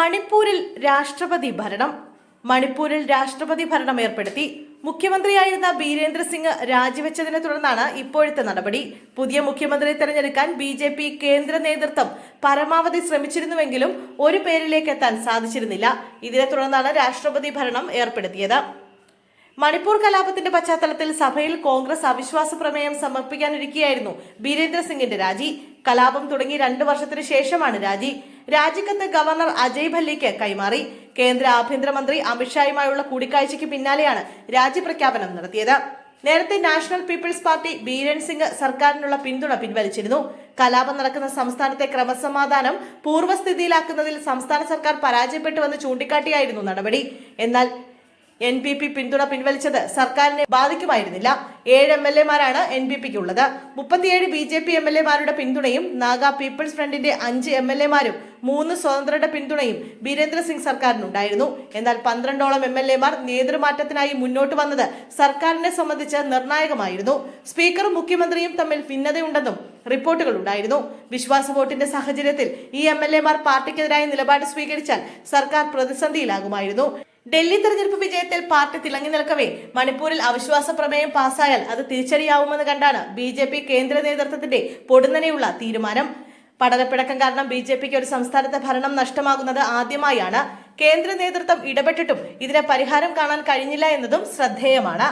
മണിപ്പൂരിൽ രാഷ്ട്രപതി ഭരണം ഏർപ്പെടുത്തി. മുഖ്യമന്ത്രിയായിരുന്ന ബീരേന്ദ്ര സിംഗ് രാജിവെച്ചതിനെ തുടർന്നാണ് ഇപ്പോഴത്തെ നടപടി. പുതിയ മുഖ്യമന്ത്രിയെ തെരഞ്ഞെടുക്കാൻ ബി.ജെ.പി. കേന്ദ്ര നേതൃത്വം പരമാവധി ശ്രമിച്ചിരുന്നുവെങ്കിലും ഒരു പേരിലേക്ക് എത്താൻ സാധിച്ചിരുന്നില്ല. ഇതിനെ തുടർന്നാണ് രാഷ്ട്രപതി ഭരണം ഏർപ്പെടുത്തിയത്. മണിപ്പൂർ കലാപത്തിന്റെ പശ്ചാത്തലത്തിൽ സഭയിൽ കോൺഗ്രസ് അവിശ്വാസ പ്രമേയം സമർപ്പിക്കാനിരിക്കെയായിരുന്നു ബീരേന്ദ്ര സിംഗിന്റെ രാജി. കലാപം തുടങ്ങി 2 വർഷത്തിനു ശേഷമാണ് രാജി. രാജിക്കത്ത് ഗവർണർ അജയ് ഭല്ലിക്ക് കൈമാറി. കേന്ദ്ര ആഭ്യന്തരമന്ത്രി അമിത്ഷായുമായുള്ള കൂടിക്കാഴ്ചയ്ക്ക് പിന്നാലെയാണ് രാജി പ്രഖ്യാപനം നടത്തിയത്. നേരത്തെ National People's Party Biren Singh സർക്കാരിനുള്ള പിന്തുണ പിൻവലിച്ചിരുന്നു. കലാപം നടക്കുന്ന സംസ്ഥാനത്തെ ക്രമസമാധാനം പൂർവ്വസ്ഥിതിയിലാക്കുന്നതിൽ സംസ്ഥാന സർക്കാർ പരാജയപ്പെട്ടുവെന്ന് ചൂണ്ടിക്കാട്ടിയായിരുന്നു നടപടി. എന്നാൽ NPP പിന്തുണ പിൻവലിച്ചത് സർക്കാരിനെ ബാധിക്കുമായിരുന്നില്ല. 7 MLA-മാരാണ് NPP-ക്ക് ഉള്ളത്. 37 BJP MLA-മാരുടെ പിന്തുണയും നാഗ പീപ്പിൾസ് ഫ്രണ്ടിന്റെ 5 MLA-മാരും 3 സ്വതന്ത്രരുടെ പിന്തുണയും ബീരേന്ദ്ര സിംഗ് സർക്കാരിനുണ്ടായിരുന്നു. എന്നാൽ 12ഓളം MLA-മാർ നേതൃമാറ്റത്തിനായി മുന്നോട്ട് വന്നത് സർക്കാരിനെ സംബന്ധിച്ച് നിർണായകമായിരുന്നു. സ്പീക്കറും മുഖ്യമന്ത്രിയും തമ്മിൽ ഭിന്നതയുണ്ടെന്നും റിപ്പോർട്ടുകൾ ഉണ്ടായിരുന്നു. വിശ്വാസ വോട്ടിന്റെ സാഹചര്യത്തിൽ ഈ MLA-മാർ പാർട്ടിക്കെതിരായ നിലപാട് സ്വീകരിച്ചാൽ സർക്കാർ പ്രതിസന്ധിയിലാകുമായിരുന്നു. ഡൽഹി തെരഞ്ഞെടുപ്പ് വിജയത്തിൽ പാർട്ടി തിളങ്ങി നിൽക്കവേ മണിപ്പൂരിൽ അവിശ്വാസ പ്രമേയം പാസ്സായാൽ അത് തിരിച്ചടിയാവുമെന്ന് കണ്ടാണ് ബി.ജെ.പി. കേന്ദ്ര നേതൃത്വത്തിന്റെ പൊടുന്നനെയുള്ള തീരുമാനം. പഠനപ്പിണക്കം കാരണം ബി.ജെ.പിക്ക് ഒരു സംസ്ഥാനത്തെ ഭരണം നഷ്ടമാകുന്നത് ആദ്യമായാണ്. കേന്ദ്ര നേതൃത്വം ഇടപെട്ടിട്ടും ഇതിന് പരിഹാരം കാണാൻ കഴിഞ്ഞില്ല എന്നതും ശ്രദ്ധേയമാണ്.